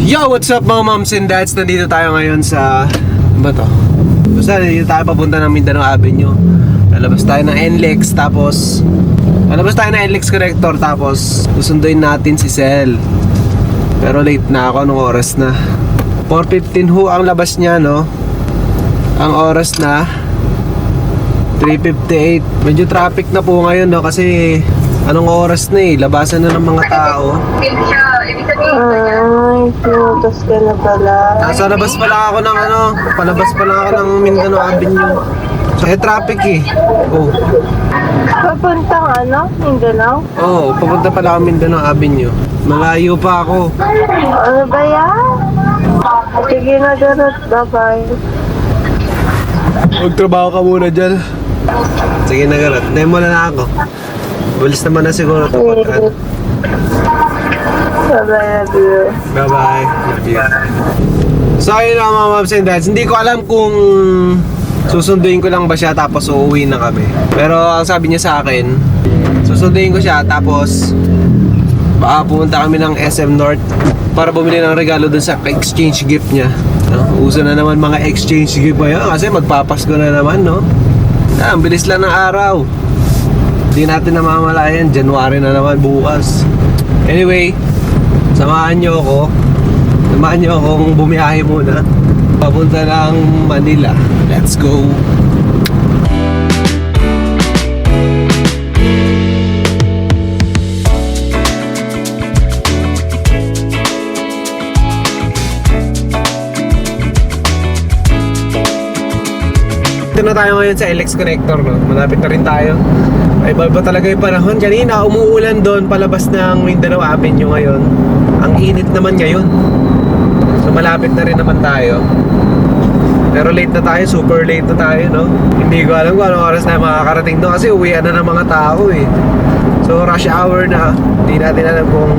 Yo, what's up mga moms and dads? Nandito tayo ngayon sa... Ano ba to? Basta nandito tayo papunta ng Mindanao Avenue. Lalabas tayo ng NLEX, tapos... Lalabas tayo ng NLEX connector, tapos susunduin natin si Sel. Pero late na ako, anong oras na? 4:15 ho ang labas niya, no? Ang oras na 3:58. Medyo traffic na po ngayon, no? Kasi anong oras na eh, labasan na ng mga tao. Ay, pinutos ka na pala. Nasa labas pa lang ako ng ano, palabas pa lang ako ng Mindanao Avenue. So, traffic eh. Oh. Papuntang ano? Mindanao? Oh, papunta pala ako Mindanao Avenue. Malayo pa ako. Ano ba yan? Sige na, Jarot. Bye-bye. Magtrabaho ka muna dyan. Sige na, Garot. Dahil muna na ako. Bilis naman na siguro ito. Bye-bye, love you. Bye-bye. Love you. So, ayun na mga moms and dads. Hindi ko alam kung susunduin ko lang ba siya tapos uuwi na kami. Pero ang sabi niya sa akin, susunduin ko siya tapos baka pumunta kami ng SM North para bumili ng regalo dun sa exchange gift niya. No? Uso na naman mga exchange gift ngayon kasi magpapasko na naman, no? Ang bilis lang ng araw. Hindi natin namamalayan, January na naman bukas. Anyway, samahan niyo akong bumiyahe muna papunta ng Manila. Let's go. Ito na tayo ngayon sa LX Connector, no? Malapit na rin tayo. Ay, ba talaga yung panahon. Kanina, umuulan doon palabas ng Mindanao Avenue ngayon. Ang init naman ngayon. So, malapit na rin naman tayo. Pero late na tayo, super late na tayo, no? Hindi ko alam kung anong oras na makakarating doon kasi uwian na ng mga tao, eh. So, rush hour na. Hindi natin alam kung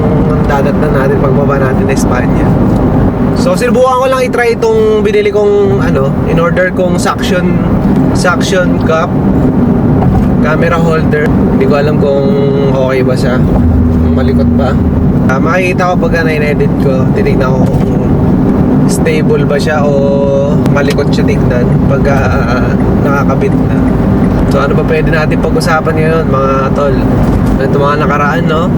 dadatnan natin pagbaba natin na Espanya. So, sinubukan ko lang i-try itong binili kong, in-order kong suction cup camera holder. Hindi ko alam kung okay ba siya, kung malikot ba. Makikita ko pagka na-edit ko, titignan ko kung stable ba siya o malikot siya tignan pagka nakakabit na. So ano ba pwede natin pag-usapan ngayon mga tol? Ito mga nakaraan, no?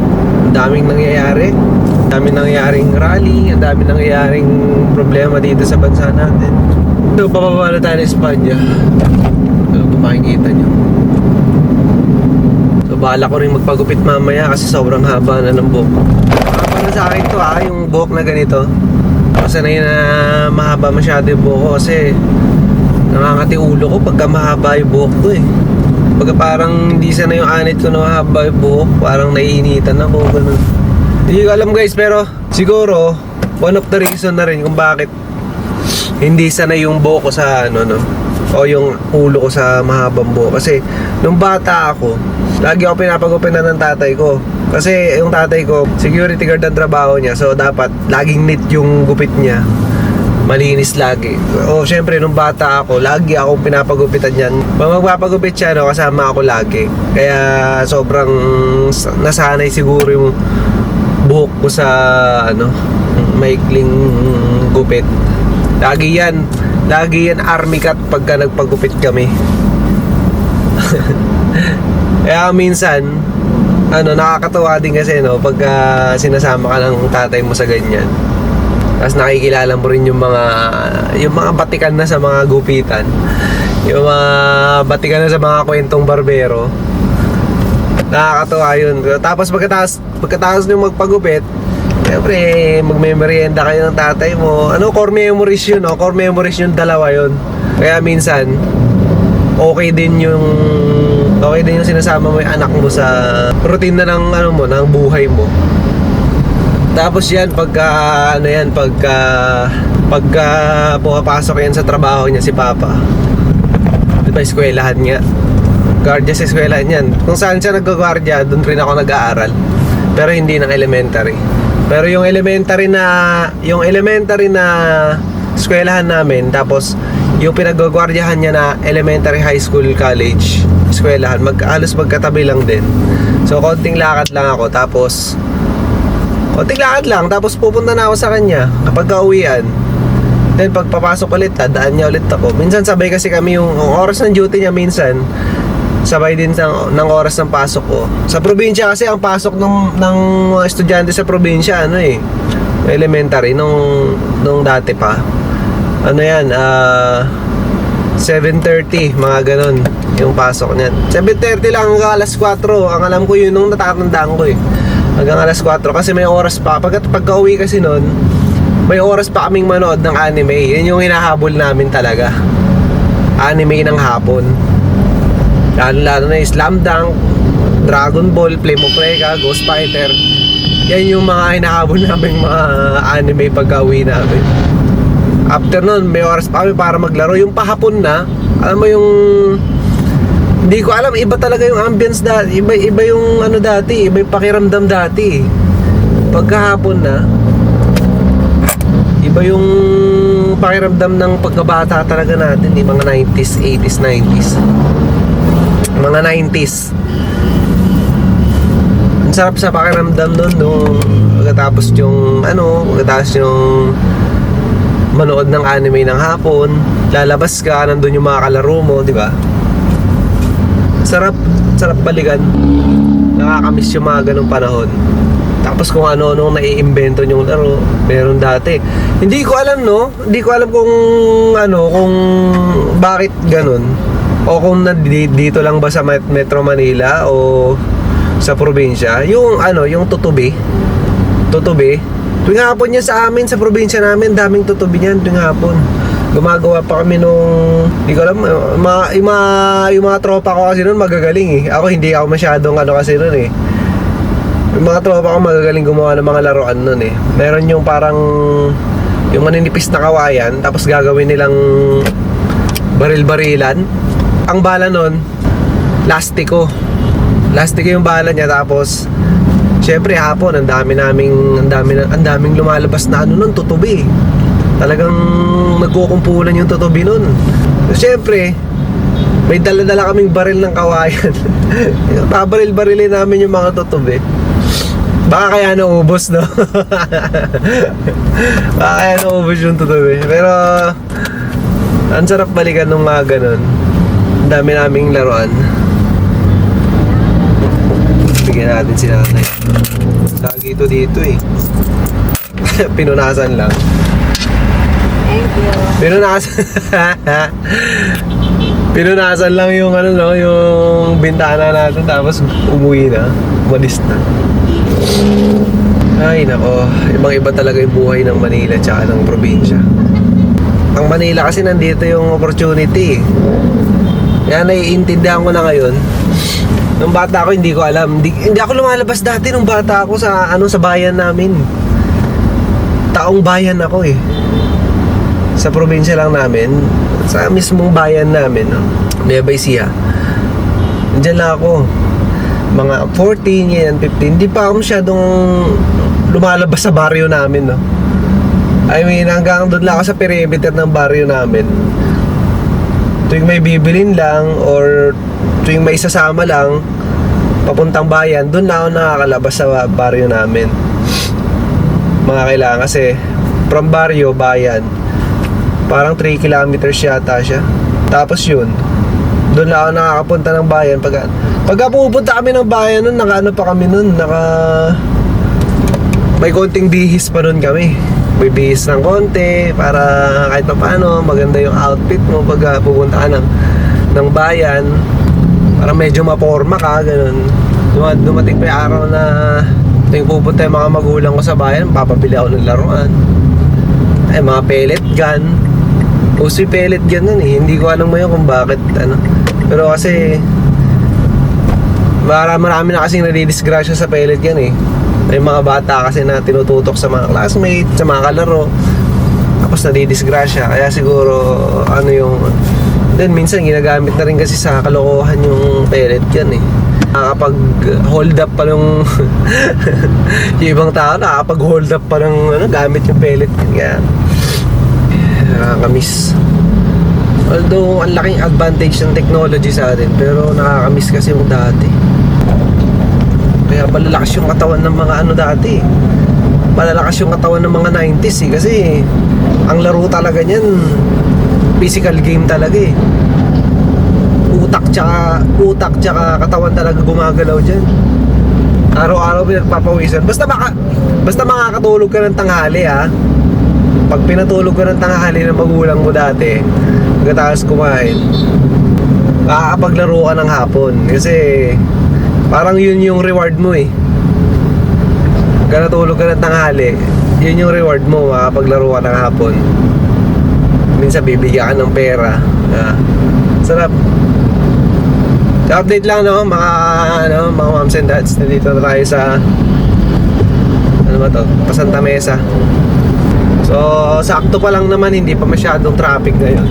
Ang daming nangyayari. Ang daming nangyayaring rally. Ang daming nangyayaring problema dito sa bansa natin. So papababa na tayo ng Espanya. So kung makikita nyo. So bahala ko rin magpagupit mamaya kasi sobrang haba na ng buhok. Para sa akin to yung buhok na ganito. Kasi na yun na mahaba masyado yung buhok ko kasi nangangati ulo ko pagka mahaba yung buhok ko eh. Pagka parang hindi sana yung anit ko na mahaba yung buhok, parang naiinitan ako, ganun. Hindi ko alam guys, pero siguro one of the reason na rin kung bakit hindi sana yung buhok ko sa o yung ulo ko sa mahabang buhok. Kasi nung bata ako, lagi ako pinapagupitan ng tatay ko. Kasi yung tatay ko, security guard ang trabaho niya. So dapat laging neat yung gupit niya. Malinis lagi. O syempre nung bata ako, lagi akong pinapagupitan niyan. Pag magpapagupit siya, kasama ako lagi. Kaya sobrang nasanay siguro yung buhok ko sa maikling gupit. Lagi yan army cut pagka nagpagupit kami. Kaya minsan nakakatawa din kasi pagka sinasama ka ng tatay mo sa ganyan. Tapos nakikilala mo rin yung mga batikan na sa mga gupitan. Yung mga batikan na sa mga kwentong barbero. Nakakatawa yun. Tapos pagkatapos nyo magpagupit, siyempre magme-merienda kayo ng tatay mo. Core memories yun, core memories yun, dalawa yun. Kaya minsan okay din yung sinasama mo yung anak mo sa routine na ng buhay mo. Tapos yan pagka pumapasok yan sa trabaho niya si Papa. Diba eskwelahan nga. Guardia sa eskwelahan yan. Kung saan siya nag-guardia, doon rin ako nag-aaral. Pero hindi ng elementary. Pero yung elementary na eskwelahan namin, tapos yung pinag-guardiahan niya na elementary, high school, college, eskwelahan, halos magkatabi lang din. So konting lakad lang ako, tapos konting lakad lang, tapos pupunta na ako sa kanya kapag kauwian. Then pagpapasok ulit, dadaan niya ulit ako. Minsan sabay kasi kami yung oras ng duty niya, minsan sabay din ng oras ng pasok ko. Sa probinsya kasi ang pasok ng mga estudyante sa probinsya, elementary nung dati pa. Ano yan, 7:30, mga ganon yung pasok niyan. 7:30 lang hanggang alas 4. Ang alam ko yun nung natatandaan ko hanggang alas 4 kasi may oras pa. Pagka-uwi kasi nun, may oras pa kaming manood ng anime. Yun yung hinahabol namin talaga. Anime ng hapon. Lalo na yung Slam Dunk, Dragon Ball, Flame of Recca, Ghost Fighter. Yan yung mga hinahabol namin mga anime pagka-uwi namin. After nun, may oras pa kami para maglaro. Yung pahapon na, alam mo yung... Hindi ko alam, iba talaga yung ambience dati. Iba yung ano dati, iba yung pakiramdam dati. Pagkahapon na, iba yung pakiramdam ng pagkabata talaga natin. Mga 90s, 80s, 90s. Mga 90s. Ang sarap sa pakiramdam nun, pagkatapos yung manood ng anime ng hapon, lalabas ka, nandun yung mga kalaro mo, di ba? Sarap balikan. Nakakamiss yung mga ganong panahon. Tapos kung ano-ano naiimbento yung laro, meron dati. Hindi ko alam, Hindi ko alam kung bakit ganun. O kung dito lang ba sa Metro Manila o sa probinsya. Yung tutubi. Tuwing hapon niya sa amin, sa probinsya namin, daming tutubi niyan tuwing hapon. Gumagawa pa kami hindi ko alam, yung mga tropa ko kasi noon magagaling Ako hindi ako masyadong kasi noon Yung mga tropa ko magagaling gumawa ng mga laruan noon Meron yung parang, yung maninipis na kawayan, tapos gagawin nilang baril-barilan. Ang bala noon, lastiko yung bala niya, tapos syempre hapon, ang daming lumalabas na nun, tutubi. Talagang nagkukumpulan yung tutubi nun. So, syempre, may dala-dala kaming baril ng kawayan. Pabaril-barilin namin yung mga tutubi. Baka kaya naubos, Baka kaya naubos yung tutubi. Pero, ang sarap balikan nung mga ganun. Ang dami naming laruan. Bigyan natin si nanay. Lagi ito dito Pinunasan lang. Thank you. Pinunasan lang yung yung bintana natin, tapos umuwi na. Umalis na. Ay nako, ibang-iba talaga yung buhay ng Manila tsaka ng probinsya. Ang Manila kasi nandito yung opportunity. Kaya naiintindihan ko na ngayon. Nung bata ako, hindi ko alam. Hindi ako lumalabas dati nung bata ako sa bayan namin. Taong bayan ako Sa probinsya lang namin, sa mismong bayan namin, Nueva Ecija. Diyan lang ako. Mga 14, yan, 15. Hindi pa ako masyadong lumalabas sa baryo namin, I mean, hanggang doon lang ako sa perimeter ng baryo namin. Tuwing may bibilin lang or tuwing may sasama lang papuntang bayan, doon na ako nakakalabas sa baryo namin. Mga kailangan kasi from baryo, bayan, parang 3 kilometers yata siya. Tapos yun, doon na ako nakakapunta ng bayan. Pagka pupunta kami ng bayan nun, may konting bihis pa nun kami. May bihis ng konti para kahit pa paano maganda yung outfit mo pag pupunta ka ng bayan, para medyo maporma ka, ganun. Dumating pa yung araw na tuwing pupunta yung mga magulang ko sa bayan, papabili ako ng laruan. Mga pellet gun. Uso yung pellet gun nun Hindi ko alam ngayon kung bakit pero kasi marami na kasing nadidisgrasya sa pellet gun May mga bata kasi na tinututok sa mga classmates, sa mga kalaro, tapos nadidisgrasya. Kaya siguro then minsan ginagamit na rin kasi sa kalokohan yung pellet gun Nakakapag hold up pa ng yung ibang tao, nakakapag hold up pa ng gamit yung pellet gun. Kaya nakakamiss. Although ang laking advantage ng technology sa atin, pero nakakamiss kasi yung dati. Kaya malalakas yung katawan ng mga dati. malalakas yung katawan ng mga 90s eh. Kasi ang laro talaga niyan, physical game talaga eh. Utak tsaka katawan talaga gumagalaw dyan. Araw-araw pinagpapawisan. Basta makakatulog ka ng tanghali ha. Pag pinatulog ka ng tanghali ng magulang mo dati, pagkatapos kumain, makakapaglaro ka ng hapon. Kasi parang yun yung reward mo eh. Pagka natulog ka ng tanghali, yun yung reward mo, makapaglaro ka ng hapon. Minsan bibigyan ka ng pera. Sarap. So, update lang no, mga moms and dads. Nandito na tayo sa Santa Mesa. So, sakto pa lang naman, hindi pa masyadong traffic ngayon.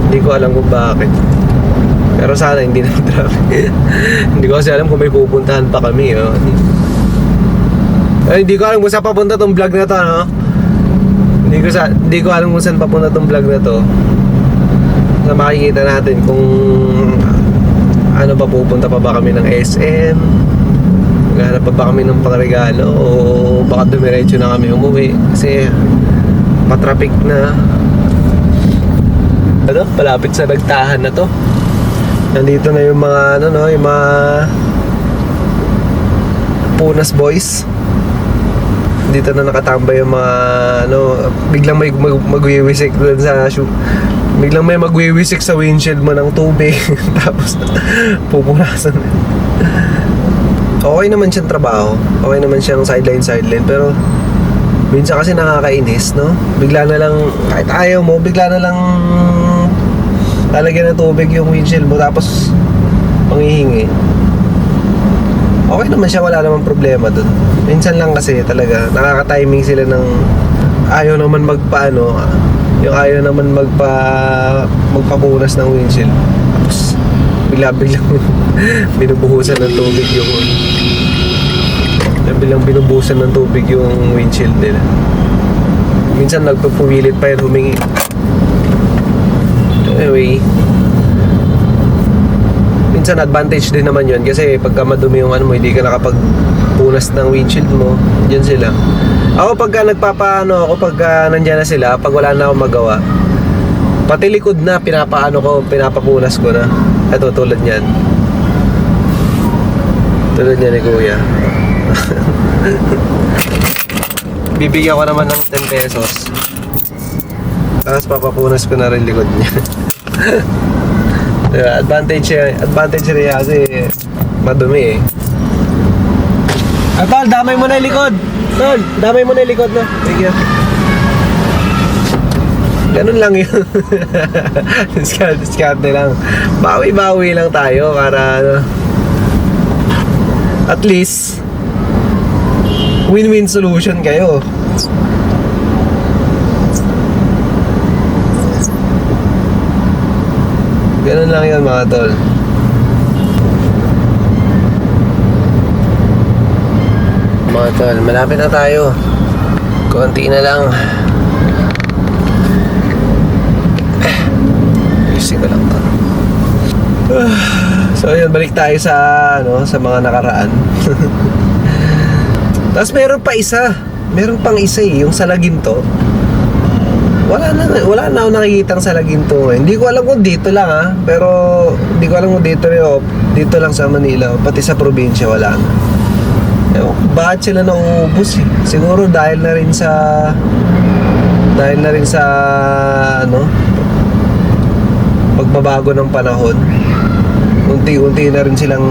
Hindi ko alam kung bakit. Pero sana hindi na traffic. Hindi ko kasi alam kung may pupuntahan pa kami. Hindi ko alam kung saan papunta tong vlog na to, no? Hindi ko alam kung saan papunta tong vlog na to. So, makikita natin kung ano pa, pupunta pa ba kami ng SM, maghanap pa ba kami ng pangregalo, o baka dumiretso na kami umuwi kasi patraffic na. Malapit sa nagtahan na to. Nandito na yung mga yung mga Punas boys. Dito na nakatambay yung mga biglang may magwiwisik doon sa biglang may magwiwisik sa windshield mo ng tubig. Tapos pupunasan. Okay naman siyang trabaho, okay naman siyang sideline, pero minsan kasi nakakainis, no? Bigla na lang, kahit ayaw mo, bigla na lang lalagyan ng tubig yung windshield mo, tapos manghihingi. Okay naman siya, wala namang problema dun. Minsan lang kasi talaga nakaka-timing sila ng ayaw naman yung ayaw naman magpapunas ng windshield. Tapos biglang binubuhusan ng tubig yung windshield nila. Minsan nagpupuwilit pa yan humingi. Anyway, minsan advantage din naman yun kasi pagka madumi yung mo, hindi ka nakapagpunas ng windshield mo, dyan sila. Ako pagka pagka nandyan na sila, pag wala na akong magawa, pati likod na pinapapunas ko na. Ito, tulad niyan ni kuya. Bibigyan ko naman ng 10 pesos, tapos papapunas ko na rin likod niya. Advantage rin kasi madumi eh. Tol, damay mo na yung likod. Tol, damay mo na yung likod, no? Thank you. Ganun lang yun. Diskarte lang. Bawi-bawi lang tayo para at least win-win solution kayo. Ganun lang yun mga tol. Mga tol, malapit na tayo. Konti na lang. Ayusin ko lang to. So yun, balik tayo sa mga nakaraan. Tapos meron pang isa eh, yung sa Laginto. Wala na ako nakikitang sa Laginto eh. Hindi ko alam kung dito lang pero hindi ko alam kung dito lang sa Manila, pati sa probinsya wala na. Bakit sila nauubos eh? Siguro dahil na rin sa pagbabago ng panahon. Unti-unti na rin silang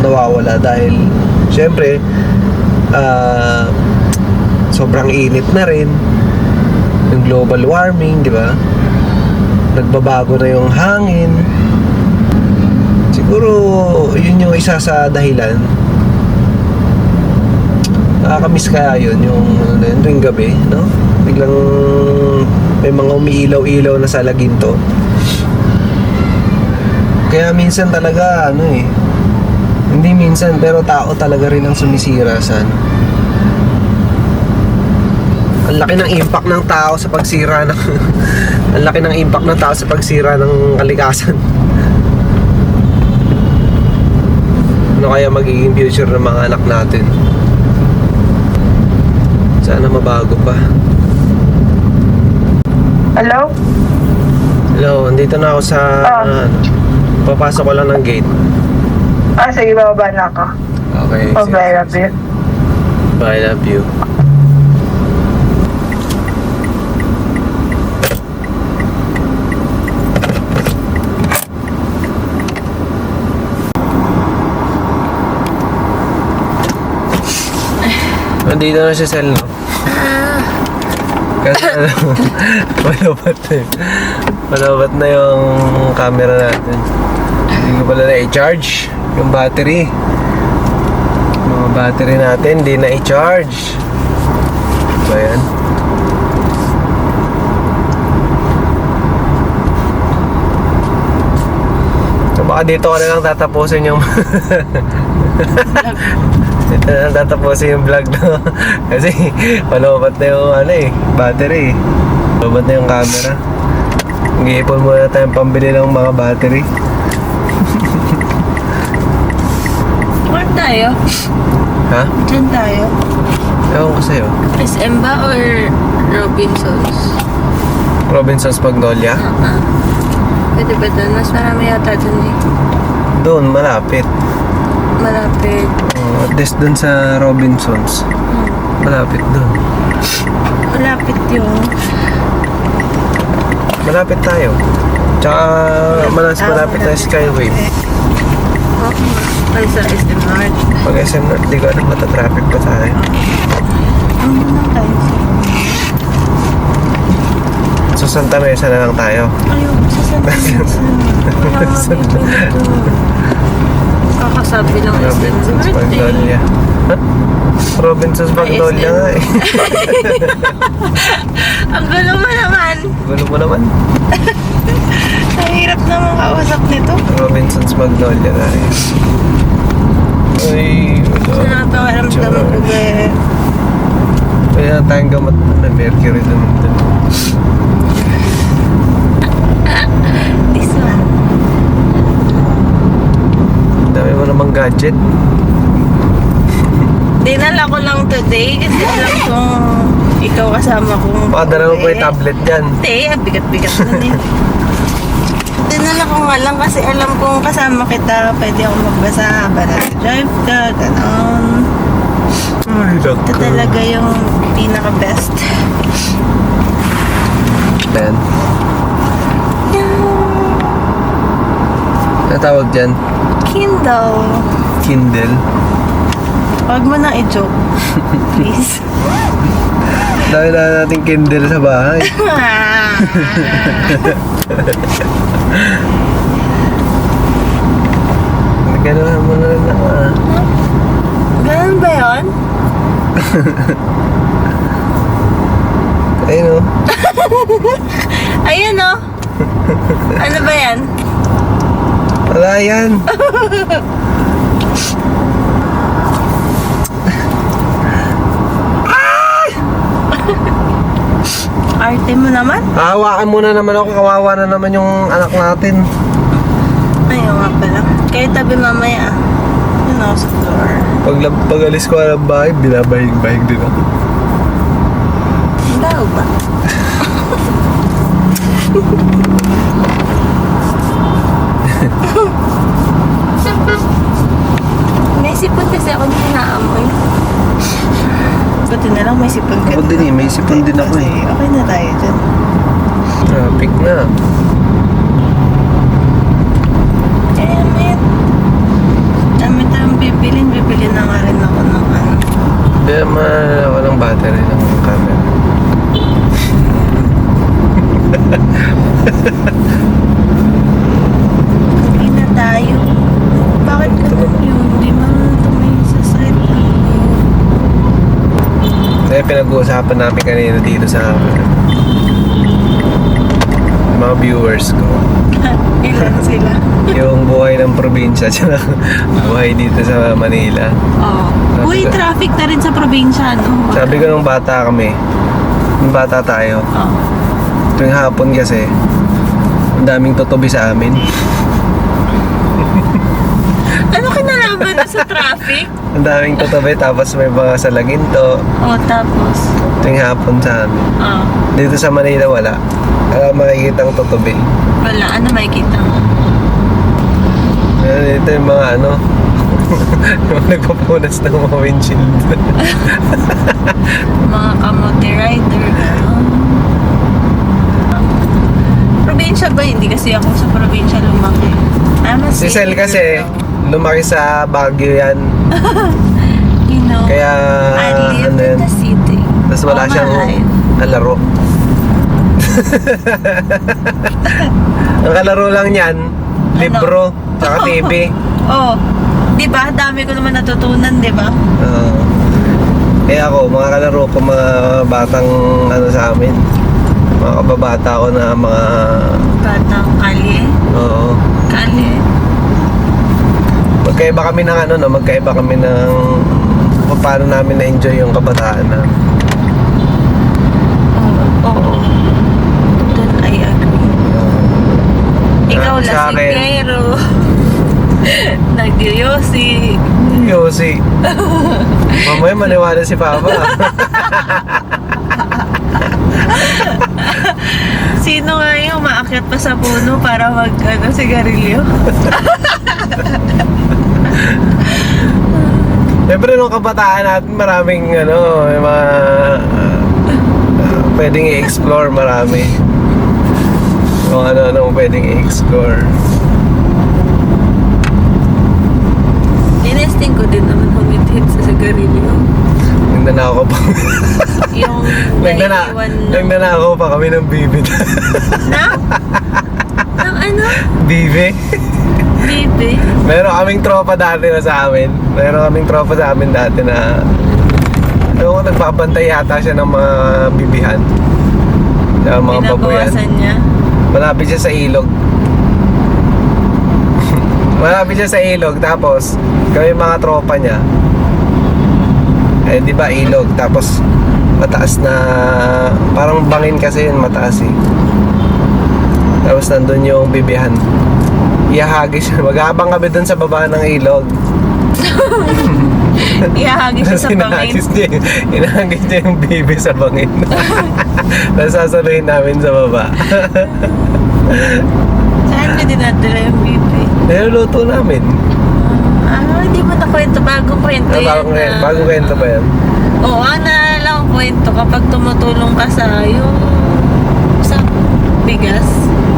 nawawala dahil syempre sobrang init na rin, yung global warming, di ba? Nagbabago na yung hangin. Siguro yun yung isa sa dahilan. Nakakamiss kaya yun yung tuwing gabi, no? Biglang may mga umiilaw-ilaw na sa Laginto. Kaya minsan talaga hindi minsan pero tao talaga rin ang sumisira sa ang laki ng impact ng tao sa pagsira ng ang laki ng impact ng tao sa pagsira ng kalikasan. Ano kaya magiging future ng mga anak natin? Sana mabago pa. Hello? Hello, andito na ako sa... papasok ko lang ng gate. Sige, bababa na ako. Okay. Bye, love you. Bye, love you. Nandito na si Sel, no? Kasi malabat na yun. Malabat na yung camera natin. Hindi ko pala na i-charge yung battery. Mga battery natin, hindi na i-charge. Ba yan? So baka dito ko na lang tatapusin yung dito na lang tatapusin yung vlog, no? Kasi palobat na yung battery. Palobat na yung camera. Mag-iipon muna tayong pambili ng mga battery. Saan tayo? Ha? Saan tayo? Ewan ko sa'yo. SM ba or Robinsons? Robinsons Magnolia? Pwede ba doon? Mas marami yata doon eh. Doon, malapit. Malapit. At least doon sa Robinsons. Malapit doon. Malapit yun. Malapit tayo. Tsaka malapit tayo sa Skyway. Okay. Ay, sa SM Mart. Pag SM North, di ko alam matatraffic pa tayo. Ano lang tayo sa... So Santa Mesa na lang tayo. Ayun, sa Santa Mesa. Marami dito. Kakasabi lang SM Robinsons Mart eh. Magnolia. Ha? Robinsons Magnolia nga eh. Ang gulo mo naman. Gulo mo naman. Ang hirap naman kausap nito. Robinsons Magnolia na eh. Ay, Sa nakatawaramdam ko eh. Kaya tayong gamot na mercury doon. This one. Dami mo namang gadget. Dinala ko lang today kasi alam kong ikaw kasama kong Pakadala mo pa yung tablet dyan. Hindi, bigat-bigat na din. Dinala ko nga lang kasi alam kong kasama kita, pwede ako magbasa habang nag-drive ka, gano'n. Ay, Ito talaga yung pinaka-best. Ben. Ano tawag dyan? Kindle. Kindle. Huwag mo na i-joke. Please. Dami na natin Kindle sa bahay. Nagkanahan mo na rin ako ah. Ganun ba yun? Ayun o. Ayun o. Ano ba yan? Wala yan. Arte mo naman? Hawakan mo na naman ako. Kawawa na naman yung anak natin. Ayaw nga pala. Kaya tabi mamaya ah. Yun ako sa floor. Pag alis ko ng bahay, binabahing-bahing din ako. Daw ba? May sipon kasi ako na naamoy. Buti na lang may sipon ka. Ako din eh, may sipon din ako eh. Kasi okay na tayo dyan. Traffic na. Kaya man. Dami tayong bibilin. Bibilin na nga rin ako ng ano. Kaya walang battery ng camera. Hindi na tayo. Bakit ganun yun? Hindi man ito may sa side lang. Kaya pinag-uusapan namin kanina dito sa mga viewers ko. Ilan sila? Yung buhay ng probinsya tsaka buhay dito sa Manila. Oo. Uy, traffic na rin sa probinsya, no? Sabi ko nung bata kami, nung bata tayo, Oo. tuwing hapon kasi, ang daming tutubi sa amin. Ano kinalaman ba na sa traffic? Ang daming tutubi, tapos may mga salaginto. Oh, tapos. Tuwing hapon sa amin. Oh, Dito sa Manila wala. Makikita ang tutubi. wala. Ano makikita mo? Dito yung mga ano, yung nagpapunas ng mga windshield. Mga kamote rider. Probinsya ba? Hindi kasi ako sa probinsya lumaki. Mas Si Sel kasi, lumaki sa Baguio yan. you know, Kaya, I live ano in yan. the city. Tapos wala all my siyang life. kalaro. Ang kalaro lang niyan, libro, tsaka TV. Oh, di ba? Dami ko naman natutunan, di ba? Kaya ako, mga kalaro ko, mga batang ano sa amin. Mga kababata ko na mga... Batang kalye. Oo. Kalye. Magkaiba kami ng ano, no? Magkaiba kami ng... Kung paano namin na-enjoy yung kabataan na. Oo. Doon I agree. Ikaw Sa akin, lasingero. Nagyoyosi. Yosi. Mamaya maniwala si Papa. Sino nga yung umaakyat pa sa puno para sigarilyo? Siyempre nung kabataan natin maraming ano, may mga pwedeng i-explore marami. Kung ano pwedeng i-explore. Tinesting ko din naman humit-hit sa sigarilyo. Nagnanakaw pa. Yung naiiwan Nagnanakaw pa kami ng bibit. na? Ng ano? Bibi. Bibi? Meron kaming tropa dati na sa amin. Meron kaming tropa sa amin dati na ewan ko, nagpapantay yata siya ng mga bibihan. Ng mga babuyan. Binabawasan niya? Malapit siya sa ilog. Malapit siya sa ilog. Tapos, kami mga tropa niya. Eh, di ba ilog? Tapos, mataas na... Parang bangin kasi yun, mataas eh. Tapos, nandun yung bibihan. Ihahagis siya. Mag-aabang kami dun sa baba ng ilog. Ihahagis siya sa bangin. Inahagis niya yung bibi sa bangin. Tapos, sasaluhin namin sa baba. Saan niyo dinadala yung bibi? Niluluto namin. Hindi mo nakwento. Bagong kwento yan. Bagong kwento ba yan? Oo, naalala ko kwento kapag tumutulong ka sa bigas,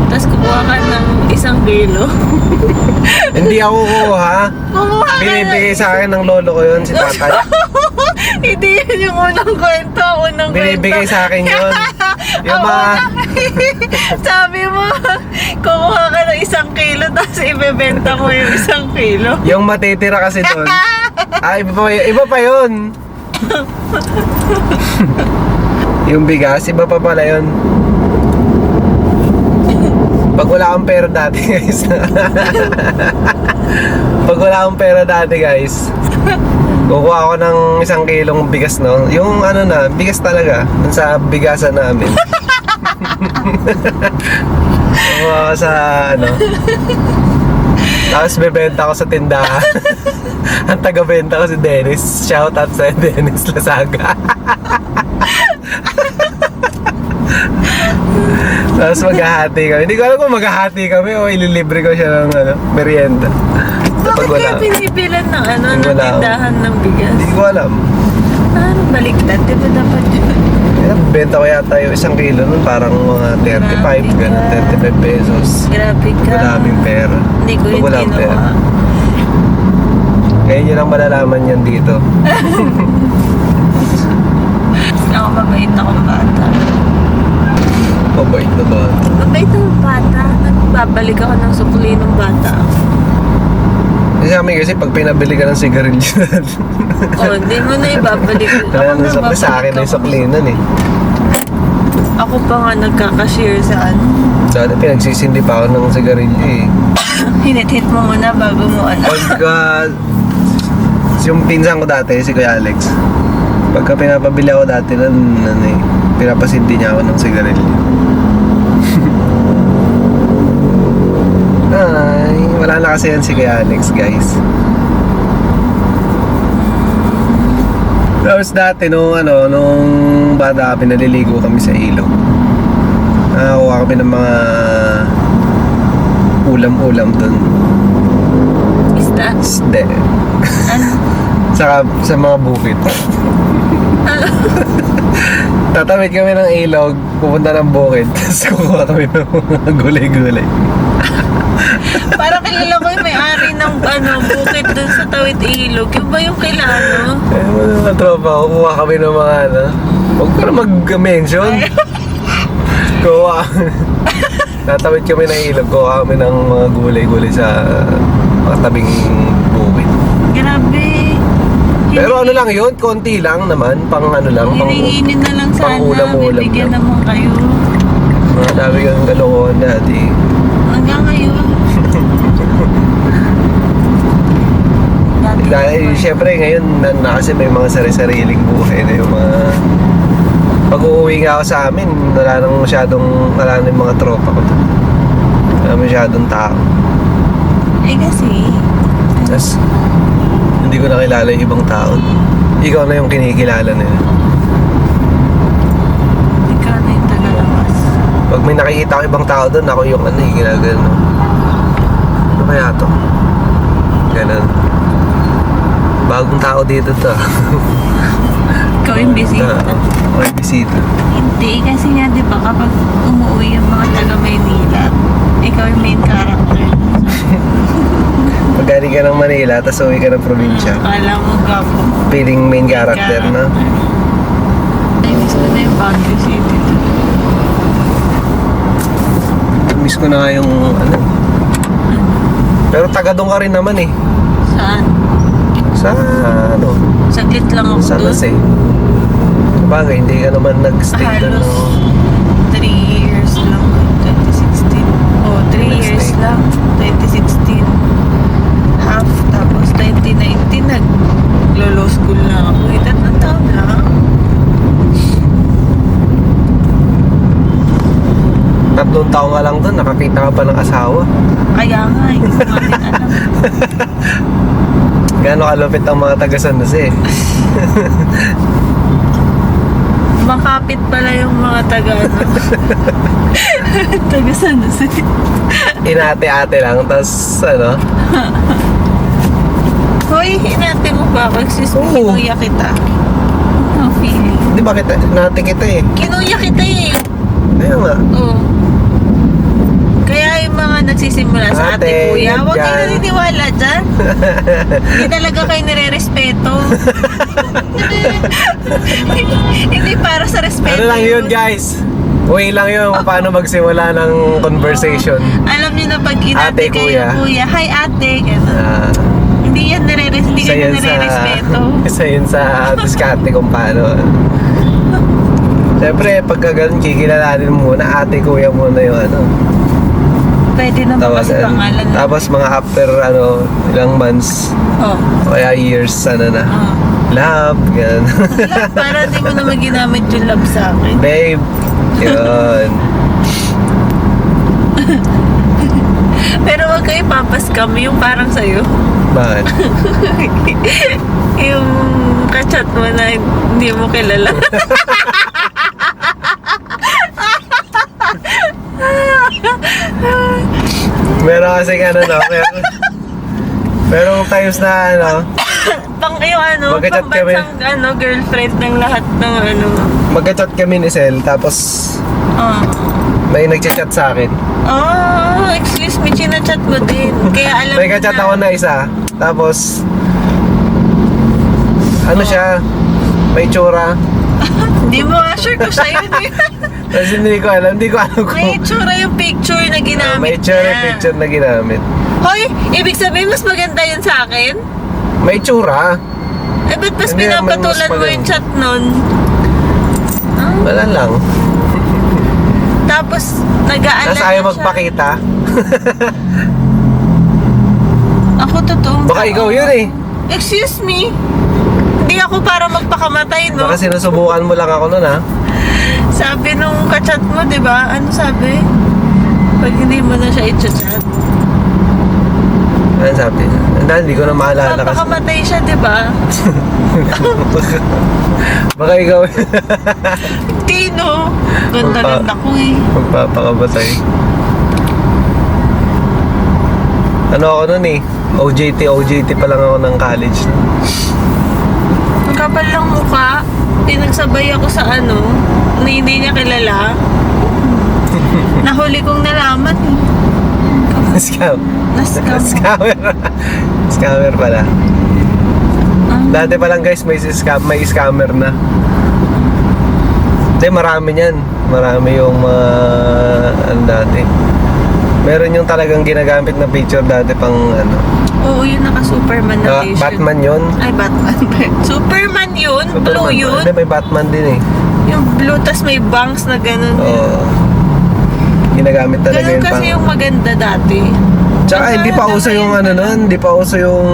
tapos kukuha ka ng 1 kilo. Hindi ako kuha. Kumuha ka Binibigay sa akin ng lolo ko yun, si tatay. Hindi yun yung unang kwento. Unang Binibigay kwento. sa akin yun. Yung Oo, mga... sabi mo, kukuha ka ng 1 kilo, tapos ibebenta mo yung 1 kilo. Yung matitira kasi doon. Iba pa yun. Yung bigas, iba pa pala yun. Pag wala akong pera dati guys. Pag wala akong pera dati guys, kukuha ako ng 1 kilong bigas, no? Yung ano na, bigas talaga. Dun sa bigasan namin. Kukuha ako sa ano. Tapos bebenta ko sa tindahan. Ang taga-benta ko si Dennis. Shout out sa Dennis Lasaga. Tapos maghahati kami. Hindi ko alam kung maghahati kami o ililibre ko siya ng ano, merienda. Bakit kaya pinipilan ng ng tindahan ng bigas? Hindi ko alam. Baliktad. Di ba dapat yun? Benta ko yata yung 1 kilo nun, parang mga 35, gano'n, 35 pesos. Grabe ka. Maraming pera. Hindi ko Pag yun walang ginawa. pera. Ngayon yun ang malalaman yan dito. Ako mabait akong bata. Mabait na ba? Mabait akong bata. Nagbabalik ako ng sukli ng bata. Kasi kami kasi pag pinabili ka ng sigarilyo Hindi mo na ibabalik. wala nang sukli sa akin na yung sukli nun eh. Ako pa nga nagkakashare sa ano. Dati pinagsisindi pa ako ng sigarilyo eh. Hinit-hit mo muna bago mo Pagka yung pinsan ko dati, si Kuya Alex, pagka pinapabili ako dati nun, pinapasindi niya ako ng sigarilyo. Ay, wala na kasi yan si Kuya Alex, guys. Tapos dati nung bata kami, naliligo kami sa ilog. Nakakuha kami ng mga ulam-ulam dun. Isda? Isda. Ano? Saka sa mga bukid. Tatawid kami ng ilog, pupunta ng bukid, tapos kukuha kami ng mga gulay-gulay. Parang kilala ko yung may-ari ng bukid dun sa Tawid Ilog. Yung ba yung kila ano? Mga tropa, kukuha kami ng mga huwag ka na mag-mention. Kuha. Tatawid kami ng ilog, kuha kami ng mga gulay-gulay sa mga tabing bukid. Grabe. Pero ano lang yun, konti lang naman, pang ano lang, Hinihingi na lang sana. pang-ulam-ulam Bibigyan lang. naman kayo. Mga dami kang kalokohan dati. Hanggang ngayon. Dati Dahil syempre ngayon na kasi may mga sari-sariling buhay na yung mga pag uuwi nga ako sa amin, wala na yung mga tropa ko. Wala masyadong tao. kasi, Tapos, hindi ko nakilala yung ibang tao. Ikaw na yung kinikilala nila. ikaw na yung tagalabas. Pag may nakikita ko ibang tao doon, ako yung ginagano. Ano kaya to? Ganun. Bagong tao dito to. Ikaw yung busy. Ako yung bisita. Hindi, kasi nga di ba kapag umuwi yung mga taga Maynila, ikaw yung main character. Pag galing ka ng Manila, tapos uwi ka ng probinsya. Akala mo gapo. Feeling main character na. Ay, miss ko na yung Baguio City. Miss ko na nga yung ano. Pero taga doon ka rin naman eh. Saan? Sa ano? Saglit lang ako San doon. Jose. Sabagay, hindi ka naman nag-stay doon. Halos 3 years lang. 2016. Oh, 3 years Nag-stay. lang. 2016. Half. Tapos 2019, nag-law school na ako. Tatlong taon lang. Tatlong taon ka lang doon, nakakita ka pa ng asawa. Kaya nga, hindi ko nga din alam. Gaano kalupit ang mga taga San Jose. Makapit pala yung mga taga ano. Taga San Jose. Inate-ate lang, tapos ano. Hoy, hinati mo ba ako? Excuse me, Oo. kinuya kita. Ang feeling. Di ba nate kita eh. Kinuya kita eh. Kaya nga. Oo. Kaya yung mga nagsisimula sa ate, Ate, kuya, huwag kayo yan. naniniwala dyan. Hindi talaga kayo nire-respeto. Hindi para sa respeto. Ano lang yun guys? Way lang yun kung paano magsimula ng conversation. Alam niyo na pag inate Ate, kayo, kuya, hi ate, gano'n. Ah, Hindi yan hindi isa kayo yun nire-respeto. Isa yun sa diskarte kung paano. Siyempre, pagka ganun, kikilalanin mo muna, ate, kuya muna yung ano. Pwede naman kasi Tawagan. pangalan na. Tapos mga after ilang months, Oh. o kaya years, ano na. Oh. Love, ganun. Love, para di mo naman ginamit yung love sa akin. Babe, yun. Pero wag kayo papaskam yung parang sa'yo. Bakit? Yung kachat mo na hindi mo kilala. Meron kasi ano, no? Merong times na ano, Pang yung ano, Magka-chat kami. pambansang girlfriend ng lahat ng ano. magka-chat kami ni Sel, tapos Oh. may nag-chat sa akin. Oh, excuse me, chinachat mo din. Kaya alam May mo ka-chat ako na isa, tapos ano siya, may tsura. Hindi mo nga sure kung siya yun eh. Tapos hindi ko alam kung May itsura yung picture na ginamit may tsura niya. picture na ginamit. Hoy, ibig sabihin mas maganda yun sa akin? May tsura. Eh, ba't mas Hindi naman pinapatulan mas mo yung chat nun? Wala lang. Tapos, nag-aalala Nasa ayaw siya. magpakita. Ako totoo. Baka ikaw yun eh. Excuse me? Hindi ako para magpakamatay, no? Baka sinusubukan mo lang ako nun ha. Sabi nung kachat mo, di ba? Ano sabi? Pag hindi mo na siya i-chat. Ano sabi niya? Hindi ko na maalala kasi. Papakamatay siya, di ba? Baka ikaw Hindi, no? Ganda-ganda ko eh. magpapakabatay. Ano ako nun eh? OJT pa lang ako ng college. Ang kapal lang mukha. Pinagsabay ako sa ano, na hindi niya kilala. Nahuli kong nalaman eh. Scam. Nascam. Scammer pala. Ah. Dati pa lang guys, may scammer na. Hindi, marami niyan. Marami yung ano dati. Meron yung talagang ginagamit na picture dati pang ano. Oo, yun naka-Superman na t-shirt. Batman yun. Ay, Batman. Superman yun? Blue yun? Hindi, may Batman din eh. Yung blue, tas may bangs na ganun. Oo. Ginagamit talaga Ganun yun kasi pang... yung maganda dati. Tsaka hindi pa uso yung ano nun. Hindi pa uso yung...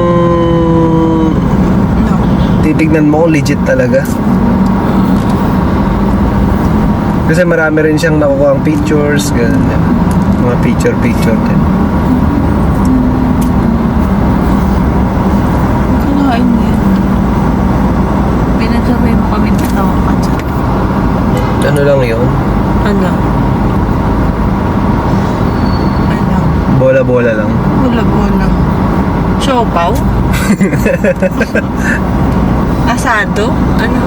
No. Titignan mo kung legit talaga. Kasi marami rin siyang nakukuha ang pictures, ganun. Mga picture din. Kalain mo yun. Pinagsabay mo kami tatawag ka dyan. Ano lang yun? Ano? Ano? Bola-bola lang. Bola-bola. Siopaw? Asado? Ano?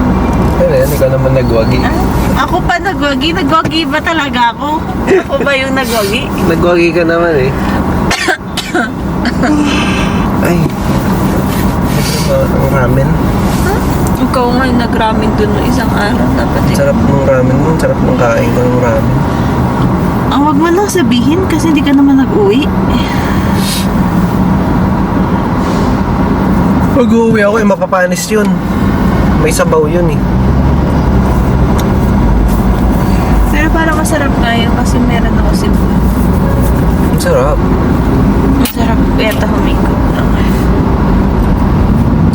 Ano yan? Ikaw naman nagwagi. Ah, ako pa nagwagi? Nagwagi ba talaga ako? Ako ba yung nagwagi? Nagwagi ka naman eh. Ay. Ang ramen. Ikaw nga yung nagramin dun no isang araw. Dapat eh. Sarap ng ramen mo. Sarap ng kain ko ng ramen. Ang wag mo lang sabihin kasi hindi ka naman nag-uwi. Pag uuwi ako eh, mapapanis yun. May sabaw yun eh. Pero parang masarap nga yun kasi meron ako Cebu. Ang sarap. Masarap yata humigo.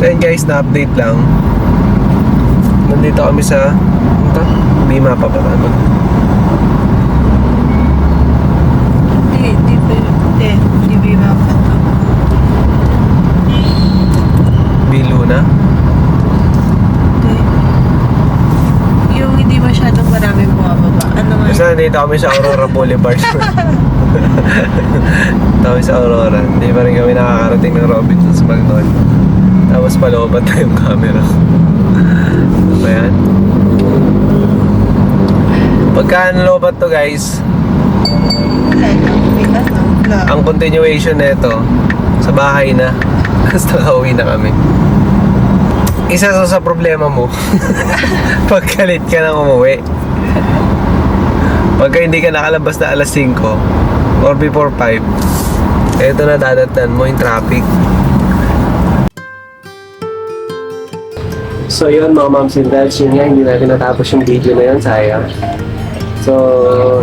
So yun guys, na-update lang. Nandito kami sa... Ano to? Bima pa pala. Ano? Hindi ba pa to? Biluna. Hindi. Yung hindi masyadong marami bumababa. Ano nga? Kasi nandito kami sa Aurora Boulevard. Kami sa Aurora. Hindi pa rin kami nakakarating ng Robinsons Magnolia. Tapos palooban na yung camera. Ano ba yan? Pagka nalobat to guys, ang continuation nito sa bahay na. Tapos nakauwi na kami. Isa sa problema mo. Pagkalit ka nang umuwi. Pagka hindi ka nakalabas na alas 5 or before 5, eto na dadatnan mo yung traffic. So yun mga moms and dads, yun nga, hindi natin natapos yung video na yun, sayang. So,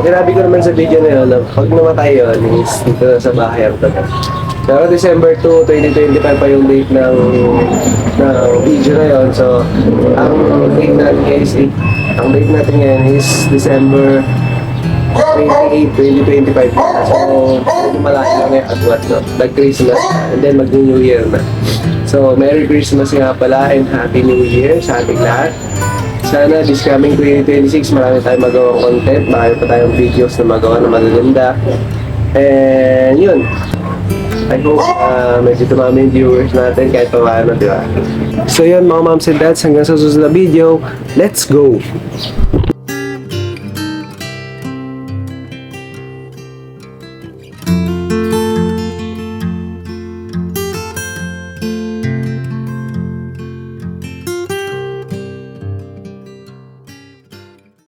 sinabi ko naman sa video na yun na pag namatay yun is dito na sa bahay ang tagal. Pero December 2, 2025 pa yung date ng video na yun. So, ang date natin guys, ang date natin ngayon is December 28, 2025. So, medyo malayo na yung agwat, no? Nag-Christmas and then mag-New Year na. So, Merry Christmas nga pala and Happy New Year sa ating lahat. Sana this coming 2026 marami tayong magawang content, marami pa tayong videos na magawa na magaganda. And yun, I hope medyo tumami yung viewers natin kahit pa paano, di ba? So yun mga moms and dads, hanggang sa susunod na video, let's go!